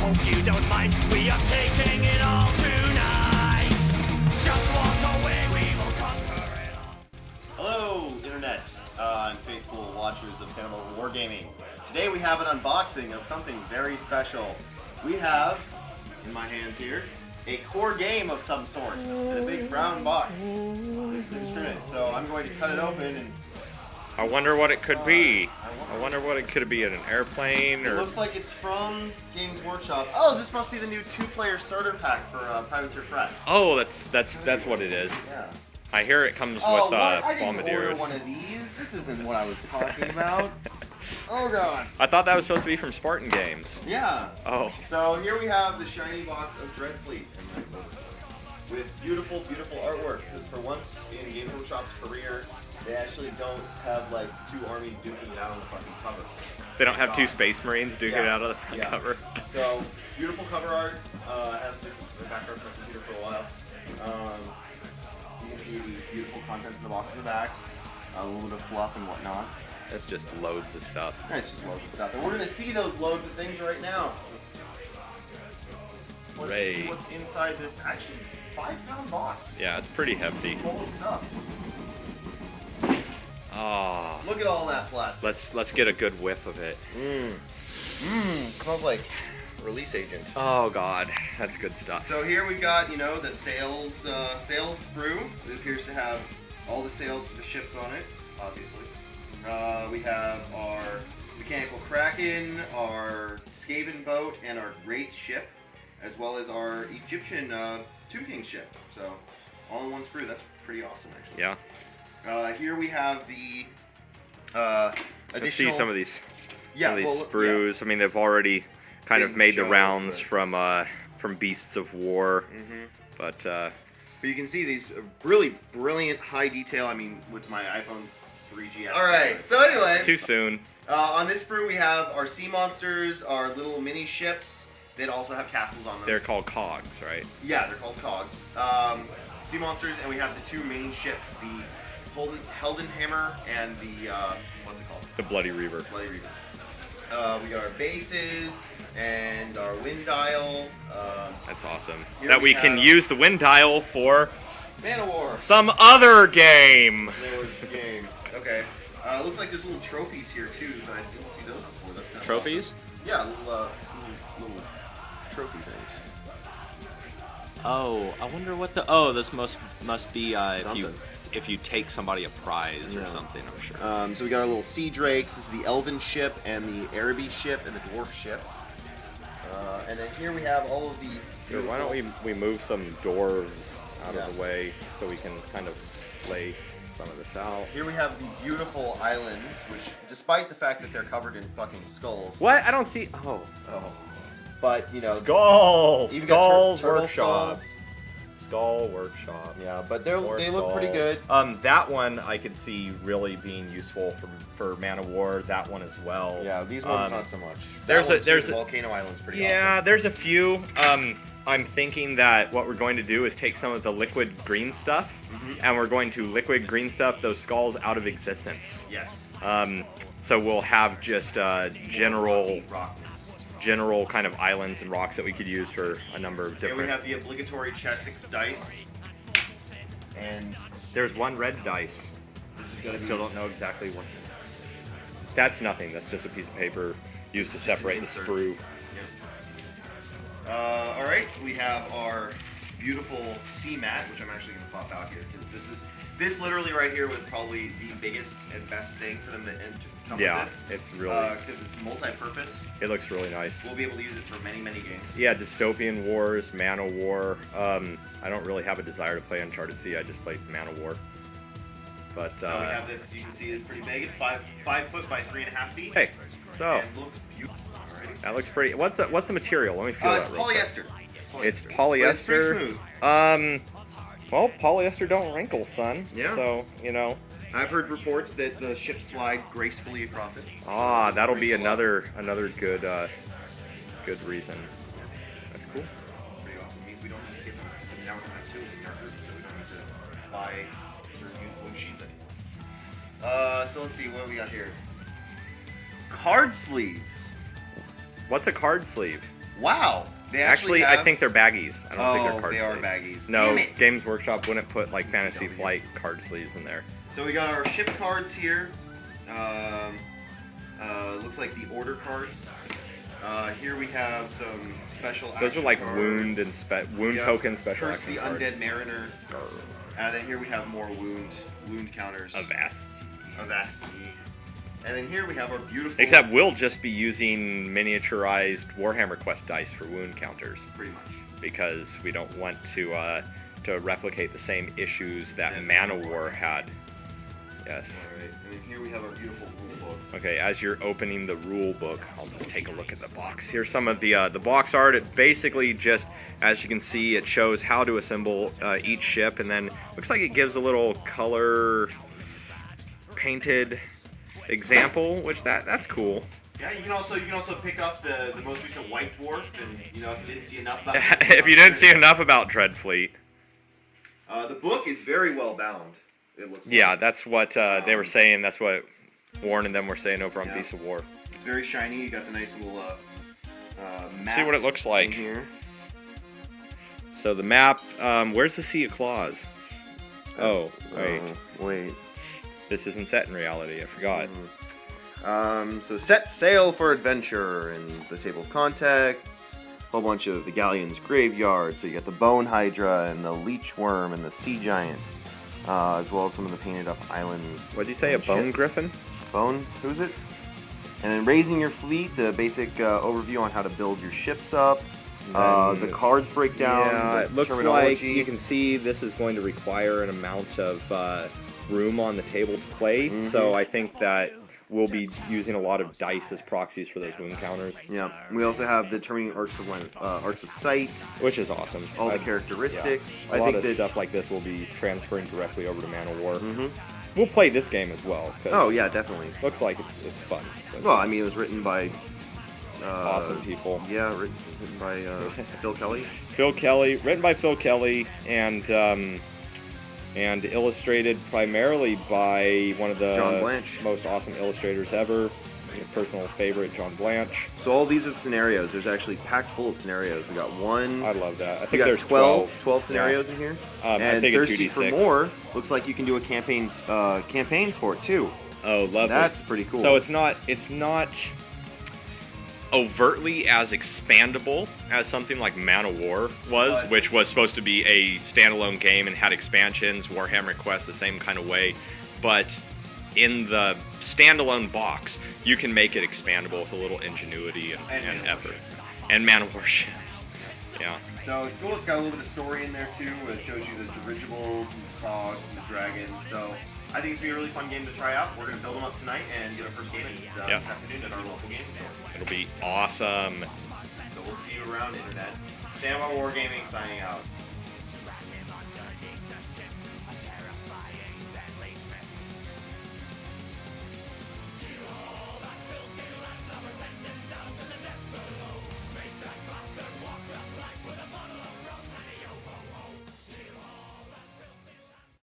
hope you don't mind. We are taking it all tonight. Just walk away, we will conquer it all. Hello, Internet, and faithful watchers of Barbara Wargaming. Today we have an unboxing of something very special. We have, in my hands here, a core game of some sort in a big brown box. It's an instrument, so I'm going to cut it open and I wonder what it could be. I wonder what it could be, an airplane It or... looks like it's from Games Workshop. Oh, this must be the new 2-player starter pack for Privateer Press. Oh, that's what it is. Yeah. I hear it comes Oh, with what? I didn't order bombardiers. one of these. This isn't what I was talking about. Oh god. I thought that was supposed to be from Spartan Games. Yeah. Oh. So here we have the shiny box of Dreadfleet with beautiful, beautiful artwork. This, for once in Games Workshop's career, they actually don't have like two armies duking it out on the fucking cover. They don't have two Space Marines duking it out of the front cover. So beautiful cover art. I have this in the background of my computer for a while. You can see the beautiful contents in the box in the back. A little bit of fluff and whatnot. It's just loads of stuff. It's just loads of stuff. And we're going to see those loads of things right now. Let's see what's inside this actually 5-pound box. Yeah, it's pretty hefty. Full of stuff. Oh. Look at all that plastic. Let's get a good whiff of it. It smells like release agent. Oh god, that's good stuff. So here we've got, you know, the sails sprue. It appears to have all the sails for the ships on it, obviously. We have our mechanical kraken, our Skaven boat, and our Wraith ship, as well as our Egyptian Tomb King ship. So all in one sprue. That's pretty awesome, actually. Yeah. Here we have the additional... Let's see some of these. Yeah, some of these sprues. Yeah. I mean, they've already kind of made the rounds from Beasts of War, but you can see these really brilliant high detail. I mean, with my iPhone 3GS. All right. So anyway, too soon. On this sprue, we have our sea monsters, our little mini ships that also have castles on them. They're called cogs, right? Yeah, they're called cogs. Sea monsters, and we have the two main ships, the Heldenhammer and the what's it called? The Bloody Reaver. Bloody Reaver. We got our bases and our wind dial. That's awesome. Here That we can use the wind dial for Man of War. some other game. There was the game. Okay. Looks like there's little trophies here too, but I didn't see those before. That's kind of Trophies? Awesome. Yeah, little trophy things. Oh, I wonder what the... Oh, this must be if you take somebody a prize or something, I'm sure. So we got our little sea drakes. This is the Elven ship and the Araby ship and the Dwarf ship. And then here we have all of the... Here, why don't we move some dwarves out of the way so we can kind of play some of this out. Here we have the beautiful islands, which, despite the fact that they're covered in fucking skulls... What? I don't see... Oh. But, you know... Skulls! Skulls turtle Workshop. skulls. Skull Workshop. Yeah, but they look pretty good. That one I could see really being useful for Man of War. That one as well. Yeah, these ones not so much. There's the Volcano Island's pretty awesome. Yeah, there's a few. I'm thinking that what we're going to do is take some of the liquid green stuff, and we're going to liquid green stuff those skulls out of existence. Yes. So we'll have just general kind of islands and rocks that we could use for a number of different... Here we have the obligatory Chessex dice. And there's one red dice. This is gonna I still don't know exactly what... That's nothing. That's just a piece of paper used to separate the sprue. Alright, we have our beautiful sea mat, which I'm actually going to pop out here, because this literally right here was probably the biggest and best thing for them to come with this. It's really... because it's multi-purpose. It looks really nice. We'll be able to use it for many, many games. Yeah, Dystopian Wars, Man of War. I don't really have a desire to play Uncharted Sea. I just play Man of War. But so we have this. You can see it's pretty big. It's 5 foot by 3.5 feet. Hey, so and it looks beautiful. Already. That looks pretty. What's the material? Let me feel that it's real polyester. Quick. It's polyester. But it's pretty smooth. Well, polyester don't wrinkle, son. Yeah. So you know. I've heard reports that the ships slide gracefully across it. Ah, that'll be another good good reason. That's cool. Pretty awesome. It means we don't need to get them now we don't have tools in our group, so we don't need to buy reusable sheets anymore. So let's see what we got here. Card sleeves. What's a card sleeve? Wow. They Actually, have... I think they're baggies. I don't think they're card they are sleeves. baggies. No, Damn it. Games Workshop wouldn't put like Fantasy Flight card sleeves in there. So we got our ship cards here. Looks like the order cards. Here we have some special Those are like cards. wound and wound token special First, action the cards. Undead Mariner. And then here we have more wound counters. Avast. Avast. And then here we have our beautiful... Except we'll just be using miniaturized Warhammer Quest dice for wound counters. Pretty much. Because we don't want to replicate the same issues that Man of War had. Yes. Alright, and then here we have our beautiful rule book. Okay, as you're opening the rule book, I'll just take a look at the box. Here's some of the box art. It basically just, as you can see, it shows how to assemble each ship, and then looks like it gives a little color painted example, which that's cool. Yeah, you can also pick up the most recent White Dwarf, and if you didn't see enough about If you didn't see enough about Dreadfleet. The book is very well bound. It looks Yeah, like. that's what they were saying. That's what Warren and them were saying over on Yeah. Beast of War. It's very shiny. You got the nice little map. See what it looks like. in here. So the map, where's the Sea of Claws? Oh, wait. Wait. This isn't set in reality, I forgot. So set sail for adventure, and the table of contents, a whole bunch of the galleon's graveyard. So you got the bone hydra and the leech worm and the sea giant, as well as some of the painted up islands. What did you say, a bone ships. griffin? Bone? Who's it? And then raising your fleet, a basic overview on how to build your ships up. The cards break down. Yeah, the it looks like terminology. you can see this is going to require an amount of room on the table to play. So I think that we'll be using a lot of dice as proxies for those wound counters. Yeah. We also have the determining arcs of sight. Which is awesome. All the characteristics. A I lot think of that. stuff like this will be transferring directly over to Man of War. We'll play this game as well. 'Cause Oh yeah, definitely. looks like it's fun. Well, I mean, it was written by awesome people. Yeah, written by Phil Kelly. Written by Phil Kelly, and illustrated primarily by one of John the Blanche. most awesome illustrators ever. Your personal favorite, John Blanche. So all these are scenarios. There's actually packed full of scenarios. We got one. I love that. I We think got there's 12 scenarios in here. I And think a thirsty for 2d6. more. Looks like you can do a campaigns for it too. Oh, lovely. That's pretty cool. So it's not overtly as expandable as something like Man of War was, which was supposed to be a standalone game and had expansions, Warhammer Quest the same kind of way, but in the standalone box, you can make it expandable with a little ingenuity and effort. And Man of War ships. Yeah. So it's cool. It's got a little bit of story in there too. It shows you the dirigibles and the fogs and the dragons. So I think it's gonna be a really fun game to try out. We're gonna build them up tonight and get our first game in this afternoon at our local game store. It'll be awesome. So we'll see you around, internet. Stand by Wargaming signing out.